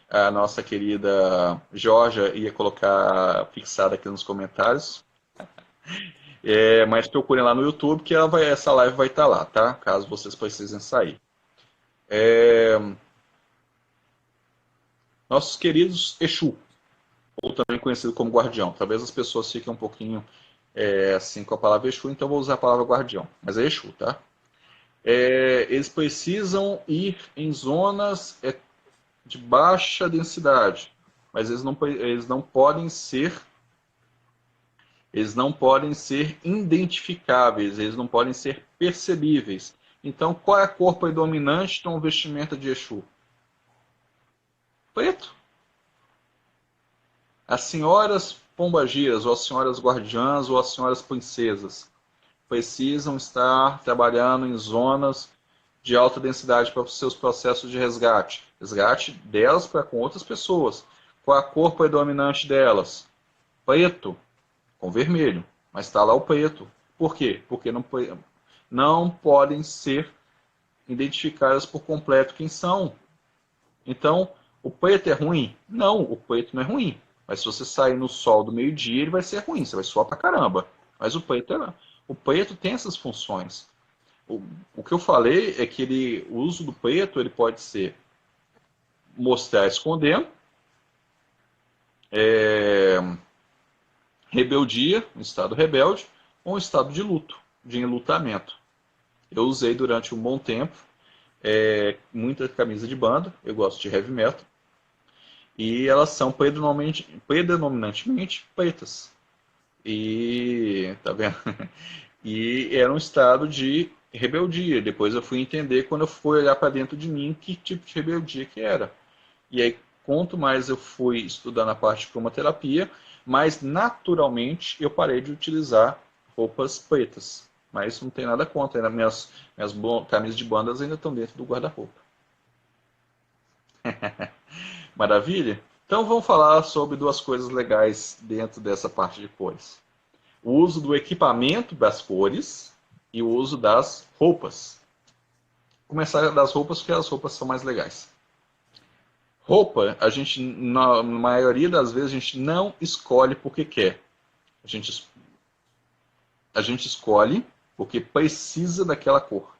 A nossa querida Georgia ia colocar fixada aqui nos comentários. Mas procurem lá no YouTube que essa live vai estar lá, tá? Caso vocês precisem sair. Nossos queridos Exu, ou também conhecido como Guardião. Talvez as pessoas fiquem um pouquinho assim com a palavra Exu, então eu vou usar a palavra Guardião. Mas é Exu, tá? Eles precisam ir em zonas de baixa densidade, mas eles não podem ser identificáveis, eles não podem ser percebíveis. Então, qual é a cor predominante de uma vestimenta de Exu? Preto. As senhoras pombagiras, ou as senhoras guardiãs, ou as senhoras princesas, precisam estar trabalhando em zonas de alta densidade para os seus processos de resgate. Resgate delas para com outras pessoas. Qual é a cor predominante delas? Preto com vermelho, mas está lá o preto. Por quê? Porque não podem ser identificadas por completo quem são. Então, o preto é ruim? Não, o preto não é ruim. Mas se você sair no sol do meio-dia, ele vai ser ruim, você vai suar pra caramba. Mas o preto tem essas funções. O, o que eu falei é que o uso do preto ele pode ser mostrar escondendo, é, rebeldia, um estado rebelde, ou um estado de luto, de enlutamento. Eu usei durante um bom tempo muita camisa de banda, eu gosto de heavy metal, e elas são predominantemente pretas. E tá vendo? E era um estado de rebeldia. Depois eu fui entender quando eu fui olhar para dentro de mim que tipo de rebeldia que era. E aí, quanto mais eu fui estudar na parte de cromoterapia, mais naturalmente eu parei de utilizar roupas pretas. Mas isso não tem nada contra, ainda minhas camisas de bandas ainda estão dentro do guarda-roupa. Maravilha? Então vamos falar sobre duas coisas legais dentro dessa parte de cores. O uso do equipamento das cores e o uso das roupas. Vou começar das roupas porque as roupas são mais legais. Roupa, a gente, na maioria das vezes, a gente não escolhe porque quer. A gente, a gente escolhe porque precisa daquela cor.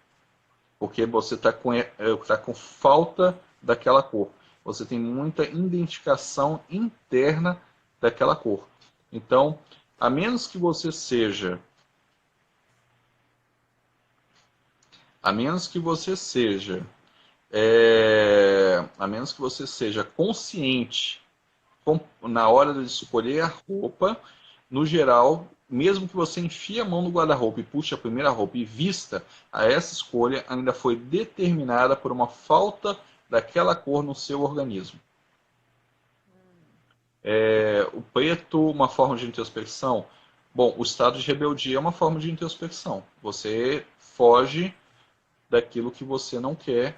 Porque você tá com falta daquela cor. Você tem muita identificação interna daquela cor. Então, a menos que você seja, a menos que você seja, a menos que você seja consciente na hora de escolher a roupa, no geral, mesmo que você enfie a mão no guarda-roupa e puxe a primeira roupa e vista, essa escolha ainda foi determinada por uma falta daquela cor no seu organismo. O preto, uma forma de introspecção. Bom, o estado de rebeldia é uma forma de introspecção. Você foge daquilo que você não quer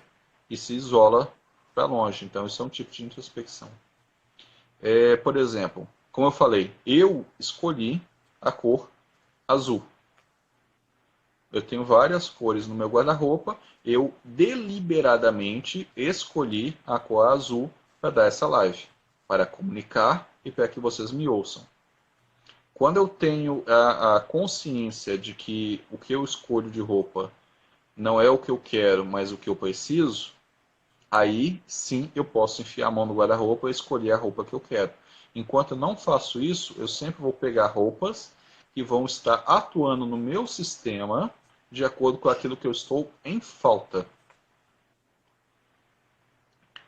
e se isola para longe. Então, isso é um tipo de introspecção. Por exemplo, como eu falei, eu escolhi a cor azul. Eu tenho várias cores no meu guarda-roupa. Eu deliberadamente escolhi a cor azul para dar essa live, para comunicar e para que vocês me ouçam. Quando eu tenho a consciência de que o que eu escolho de roupa não é o que eu quero, mas o que eu preciso, aí sim eu posso enfiar a mão no guarda-roupa e escolher a roupa que eu quero. Enquanto eu não faço isso, eu sempre vou pegar roupas que vão estar atuando no meu sistema de acordo com aquilo que eu estou em falta.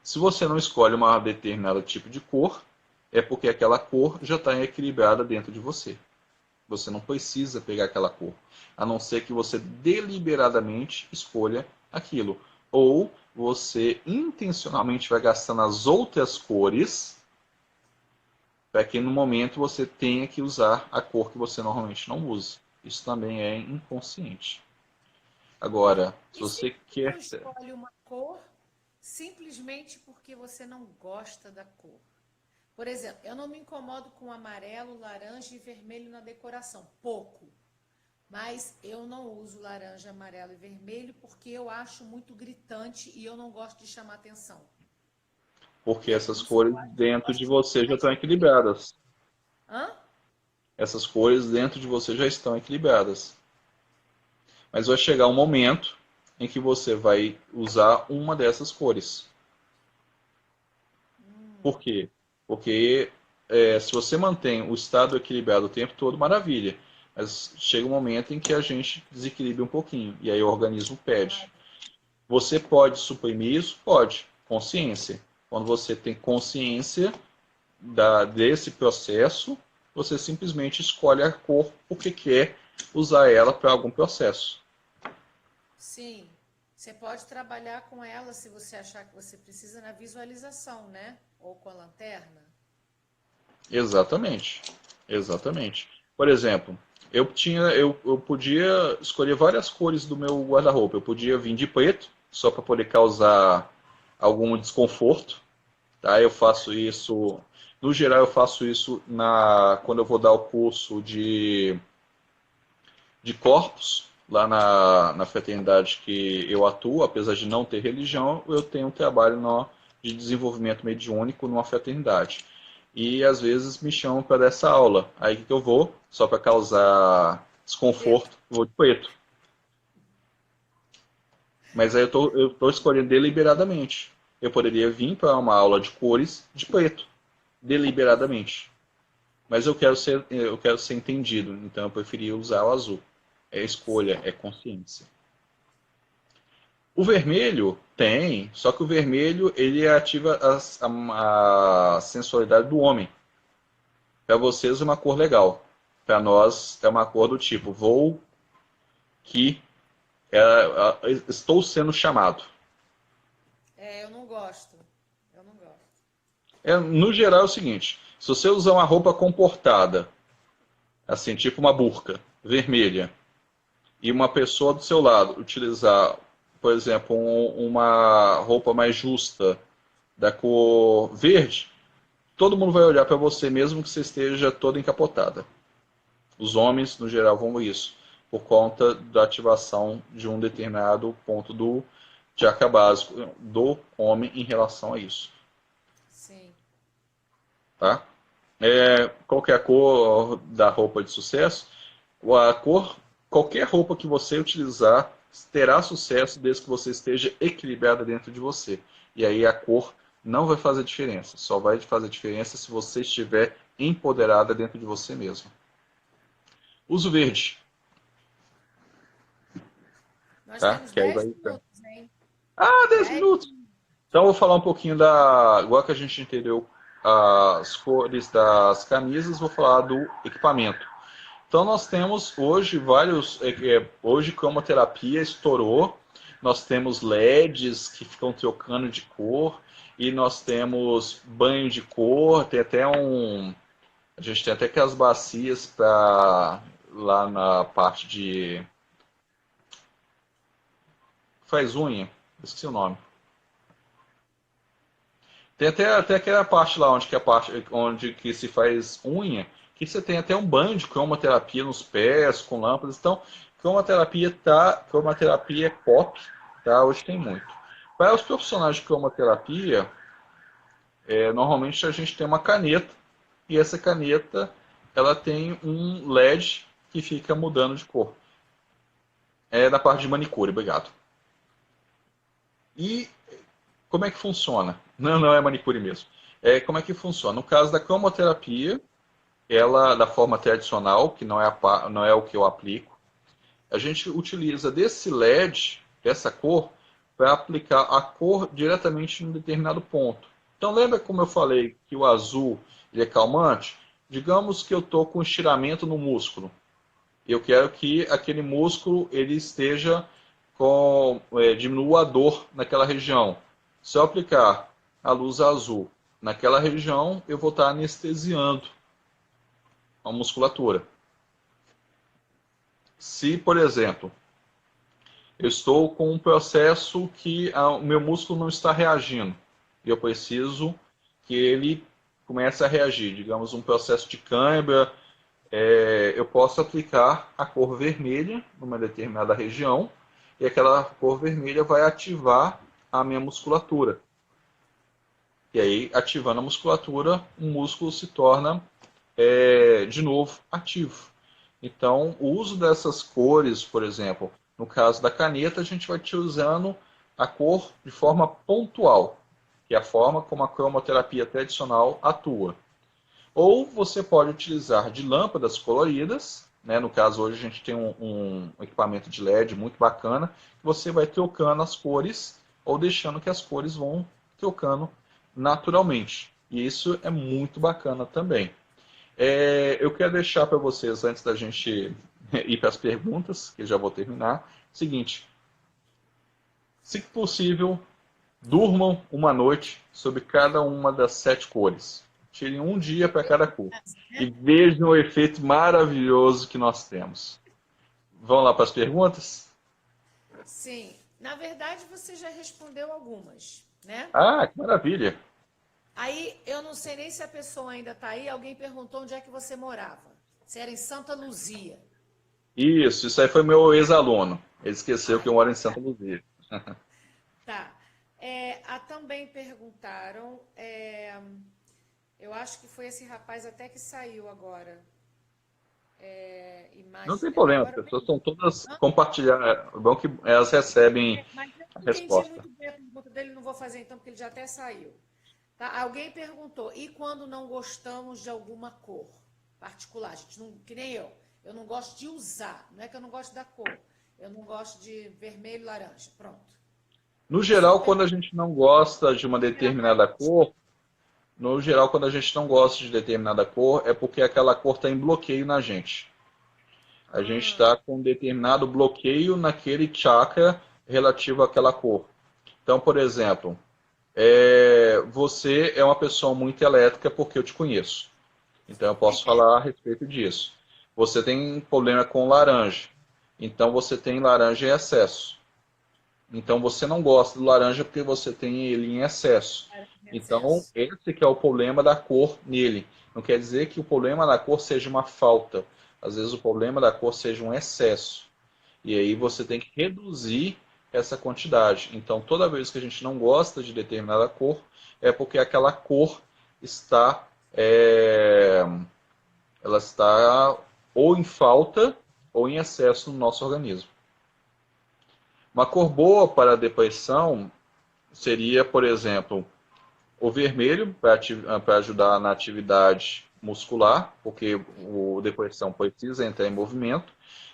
Se você não escolhe uma determinada tipo de cor, é porque aquela cor já está equilibrada dentro de você. Você não precisa pegar aquela cor, a não ser que você deliberadamente escolha aquilo. Ou você intencionalmente vai gastando as outras cores para que no momento você tenha que usar a cor que você normalmente não usa. Isso também é inconsciente. Agora, se E se você você não quer... escolhe uma cor simplesmente porque você não gosta da cor? Por exemplo, eu não me incomodo com amarelo, laranja e vermelho na decoração. Pouco. Mas eu não uso laranja, amarelo e vermelho porque eu acho muito gritante e eu não gosto de chamar atenção. Porque Por essas isso eu cores gosto, dentro de gosto de você já mais estão preto. equilibradas. Hã? Essas cores dentro de você já estão equilibradas. Mas vai chegar um momento em que você vai usar uma dessas cores. Por quê? Porque se você mantém o estado equilibrado o tempo todo, maravilha. Mas chega um momento em que a gente desequilibra um pouquinho. E aí o organismo pede. Você pode suprimir isso? Pode. Consciência. Quando você tem consciência desse processo, você simplesmente escolhe a cor porque quer usar ela para algum processo. Sim. Você pode trabalhar com ela se você achar que você precisa na visualização, né? Ou com a lanterna. Exatamente. Exatamente. Por exemplo, eu podia escolher várias cores do meu guarda-roupa. Eu podia vir de preto, só para poder causar algum desconforto. Tá? Eu faço isso, no geral eu faço isso quando eu vou dar o curso de corpos, lá na fraternidade que eu atuo, apesar de não ter religião, eu tenho um trabalho de desenvolvimento mediúnico numa fraternidade. E às vezes me chamam para dar essa aula. Aí que eu vou, só para causar Preto. desconforto, vou de preto. Mas aí eu tô escolhendo deliberadamente. Eu poderia vir para uma aula de cores de preto, deliberadamente. Mas eu quero ser entendido, então eu preferi usar o azul. É escolha, é consciência. O vermelho tem, só que o vermelho ele ativa a sensualidade do homem. Para vocês é uma cor legal. Para nós é uma cor do tipo, vou que estou sendo chamado. Eu não gosto. Eu não gosto. No geral é o seguinte, se você usar uma roupa comportada, assim, tipo uma burca vermelha, e uma pessoa do seu lado utilizar, por exemplo, uma roupa mais justa da cor verde, todo mundo vai olhar para você mesmo que você esteja toda encapotada. Os homens, no geral, vão isso, por conta da ativação de um determinado ponto do chakra básico do homem em relação a isso. Sim. Tá? Qual que é a cor da roupa de sucesso? A cor, qualquer roupa que você utilizar terá sucesso desde que você esteja equilibrada dentro de você. E aí a cor não vai fazer diferença. Só vai fazer diferença se você estiver empoderada dentro de você mesmo. Uso verde, Nós tá? temos Que aí 10 vai. minutos, hein? 10 10 minutos. Então eu vou falar um pouquinho da. Igual que a gente entendeu as cores das camisas, vou falar do equipamento. Então nós temos hoje hoje cromoterapia estourou, nós temos LEDs que ficam trocando de cor, e nós temos banho de cor, a gente tem até aquelas bacias para lá na parte de faz unha, esqueci o nome. Tem até aquela parte lá onde que onde que se faz unha, que você tem até um banho de cromoterapia nos pés, com lâmpadas. Então, cromoterapia é pop, tá? Hoje tem muito. Para os profissionais de cromoterapia, normalmente a gente tem uma caneta, e essa caneta ela tem um LED que fica mudando de cor. É da parte de manicure, obrigado. E como é que funciona? Não é manicure mesmo. Como é que funciona? No caso da cromoterapia, ela da forma tradicional, que não é o que eu aplico, a gente utiliza desse LED, dessa cor, para aplicar a cor diretamente em um determinado ponto. Então lembra como eu falei que o azul ele é calmante? Digamos que eu estou com estiramento no músculo. Eu quero que aquele músculo ele esteja diminua a dor naquela região. Se eu aplicar a luz azul naquela região, eu vou estar anestesiando a musculatura. Se, por exemplo, eu estou com um processo que o meu músculo não está reagindo, e eu preciso que ele comece a reagir, digamos um processo de cãibra, eu posso aplicar a cor vermelha numa determinada região, e aquela cor vermelha vai ativar a minha musculatura. E aí, ativando a musculatura, o músculo se torna, de novo, ativo. Então, o uso dessas cores, por exemplo, no caso da caneta, a gente vai utilizando a cor de forma pontual, que é a forma como a cromoterapia tradicional atua. Ou você pode utilizar de lâmpadas coloridas, né? No caso, hoje a gente tem um equipamento de LED muito bacana, que você vai trocando as cores ou deixando que as cores vão trocando naturalmente. E isso é muito bacana também. Eu quero deixar para vocês, antes da gente ir para as perguntas, que eu já vou terminar, seguinte: se possível, durmam uma noite sobre cada uma das 7 cores. Tirem um dia para cada cor. E vejam o efeito maravilhoso que nós temos. Vamos lá para as perguntas? Sim. Na verdade, você já respondeu algumas, né? Ah, que maravilha! Aí, eu não sei nem se a pessoa ainda está aí. Alguém perguntou onde é que você morava. Se era em Santa Luzia. Isso aí foi meu ex-aluno. Ele esqueceu que eu moro em Tá. Santa Luzia. Tá. Também perguntaram, eu acho que foi esse rapaz até que saiu agora. Não tem problema, as Agora, pessoas estão todas compartilhando. É bom que elas recebem mas eu a não entendi resposta. muito bem a pergunta dele, não vou fazer então, porque ele já até saiu. Tá? Alguém perguntou, e quando não gostamos de alguma cor particular? Gente, não, que nem eu não gosto de usar, não é que eu não gosto da cor, eu não gosto de vermelho e laranja, pronto. No A pessoa geral, quando a gente não gosta de uma determinada cor, no geral, quando a gente não gosta de determinada cor, é porque aquela cor está em bloqueio na gente. A gente está com um determinado bloqueio naquele chakra relativo àquela cor. Então, por exemplo, você é uma pessoa muito elétrica porque eu te conheço. Então, eu posso falar a respeito disso. Você tem problema com laranja. Então, você tem laranja em excesso. Então, você não gosta do laranja porque você tem ele em excesso. Então, excesso. esse que é o problema da cor nele. Não quer dizer que o problema da cor seja uma falta. Às vezes o problema da cor seja um excesso. E aí você tem que reduzir essa quantidade. Então, toda vez que a gente não gosta de determinada cor, é porque aquela cor está, ela está ou em falta ou em excesso no nosso organismo. Uma cor boa para a depressão seria, por exemplo, o vermelho, para ajudar na atividade muscular, porque o depressão precisa entrar em movimento,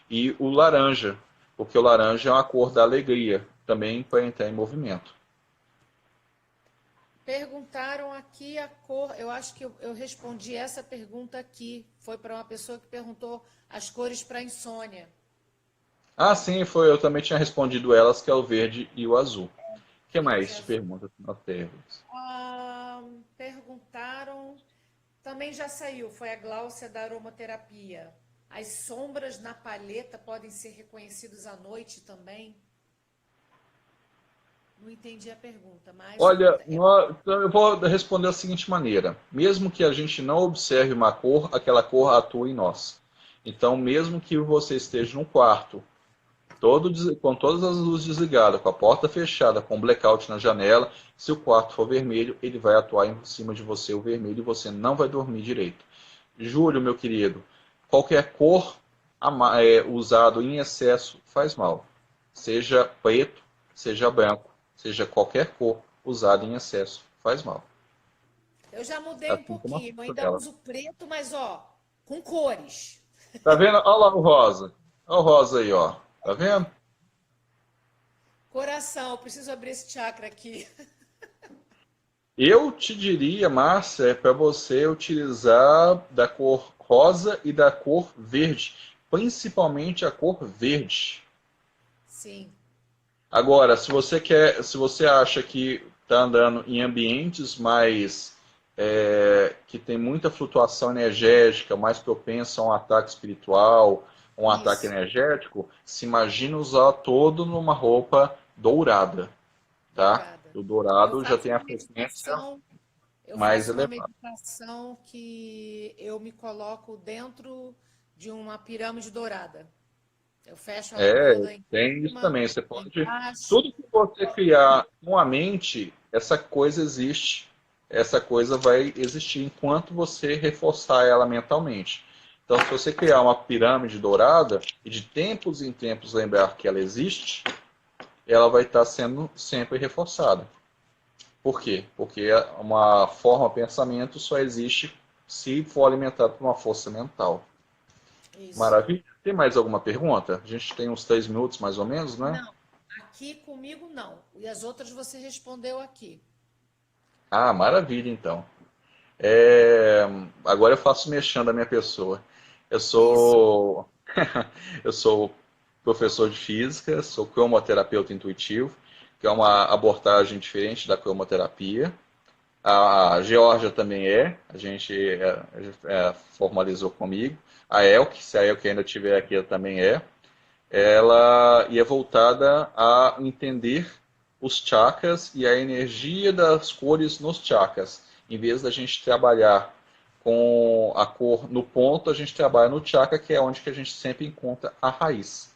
e o laranja, porque o laranja é uma cor da alegria, também para entrar em movimento. Perguntaram aqui a cor. Eu acho que eu respondi essa pergunta aqui. Foi para uma pessoa que perguntou as cores para insônia. Ah, sim, foi. Eu também tinha respondido elas, que é o verde e o azul. O que Verde e mais de azul. perguntas que nós temos? Perguntaram. Também já saiu. Foi a Gláucia da aromaterapia. As sombras na palheta podem ser reconhecidas à noite também? Não entendi a pergunta, mas Olha, então eu vou responder da seguinte maneira: mesmo que a gente não observe uma cor, aquela cor atua em nós. Então, mesmo que você esteja num quarto, com todas as luzes desligadas, com a porta fechada, com blackout na janela, se o quarto for vermelho, ele vai atuar em cima de você o vermelho e você não vai dormir direito. Júlio, meu querido, qualquer cor usado em excesso faz mal. Seja preto, seja branco, seja qualquer cor usada em excesso faz mal. eu já mudei um Assim como a pouquinho. Eu cor ainda dela. uso preto, mas ó, com cores. Tá vendo? Olha lá o rosa. Olha o rosa aí, ó. Tá vendo? Coração, eu preciso abrir esse chakra aqui. Eu te diria, Márcia, é para você utilizar da cor rosa e da cor verde, principalmente a cor verde. Sim, Agora, se você acha que está andando em ambientes mais que tem muita flutuação energética, mais propenso a um ataque espiritual, um ataque isso. energético, se imagina usar todo numa roupa dourada, tá? Dourada. O Eu dourado já faço tem a uma frequência meditação, eu mais faço uma elevada. meditação que eu me coloco dentro de uma pirâmide dourada. Eu fecho ela É, toda em tem isso cima, também. Você pode. embaixo. Tudo que você criar com a mente, essa coisa existe. Essa coisa vai existir enquanto você reforçar ela mentalmente. Então, se você criar uma pirâmide dourada e de tempos em tempos lembrar que ela existe, ela vai estar sendo sempre reforçada. Por quê? Porque uma forma de pensamento só existe se for alimentada por uma força mental. Isso. Maravilha. Tem mais alguma pergunta? A gente tem uns 3 minutos mais ou menos, né? Não, aqui comigo não. E as outras você respondeu aqui. Ah, maravilha, então. É, agora eu faço mexendo a minha pessoa. Eu Isso. sou, eu sou professor de física, sou cromoterapeuta intuitivo, que é uma abordagem diferente da cromoterapia. A Georgia também a gente formalizou comigo. A Elke, se a Elke ainda estiver aqui, ela também é. Ela ia voltada a entender os chakras e a energia das cores nos chakras. Em vez da gente trabalhar com a cor no ponto, a gente trabalha no chakra, que é onde que a gente sempre encontra a raiz.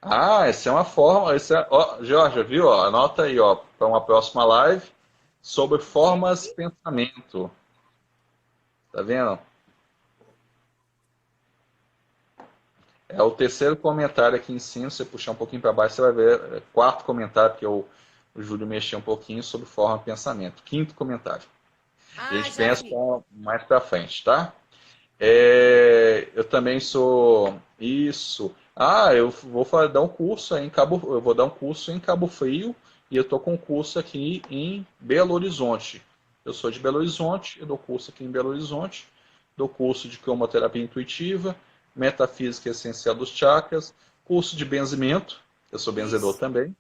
Ah, essa é uma forma. Ó, Jorge, viu? Ó, anota aí, ó, para uma próxima live sobre Que formas de pensamento. Tá vendo? É o terceiro comentário aqui em cima. Se você puxar um pouquinho para baixo, você vai ver. Quarto comentário, porque o Júlio mexeu um pouquinho sobre forma de pensamento. Quinto comentário. A Ah, gente já pensa vi. mais para frente, tá? Eu também sou isso. Ah, eu vou dar um curso aí em Cabo, eu vou dar um curso em Cabo Frio e eu tô com um curso aqui em Belo Horizonte. Eu sou de Belo Horizonte, eu dou curso aqui em Belo Horizonte, dou curso de cromoterapia intuitiva, metafísica essencial dos chakras, curso de benzimento, eu sou benzedor Isso. também,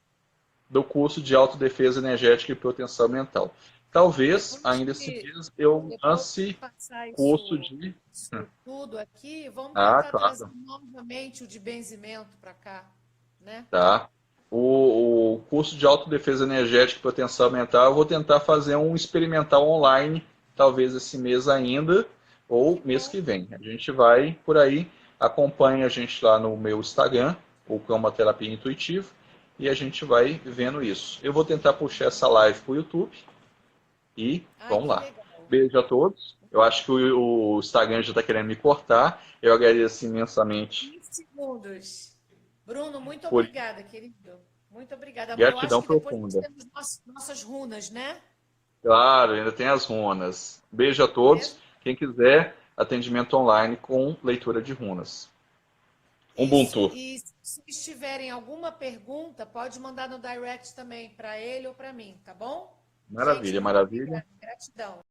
dou curso de autodefesa energética e proteção mental. Talvez Depois ainda esse que, mês eu depois que lance passar curso isso, de. isso tudo aqui, vamos Ah, tentar trazer claro. novamente o de benzimento para cá, né? Tá? O curso de autodefesa energética e proteção mental, eu vou tentar fazer um experimental online, talvez esse mês ainda, ou Que mês bom. que vem. A gente vai por aí, acompanha a gente lá no meu Instagram, o Cromoterapia Intuitiva, e a gente vai vendo isso. Eu vou tentar puxar essa live para o YouTube e Ai, vamos que lá. legal. Beijo a todos. Eu acho que o Instagram já está querendo me cortar. Eu agradeço imensamente 20 segundos. Bruno, muito por obrigada, querido. Muito obrigada. Eu acho gratidão que depois nós profunda. temos nossas runas, né? Claro, ainda tem as runas. Beijo a todos. Quem quiser, atendimento online com leitura de runas. Isso. Ubuntu. E se tiverem alguma pergunta, pode mandar no direct também, para ele ou para mim, tá bom? Maravilha, Gente, muito maravilha. obrigada. Gratidão.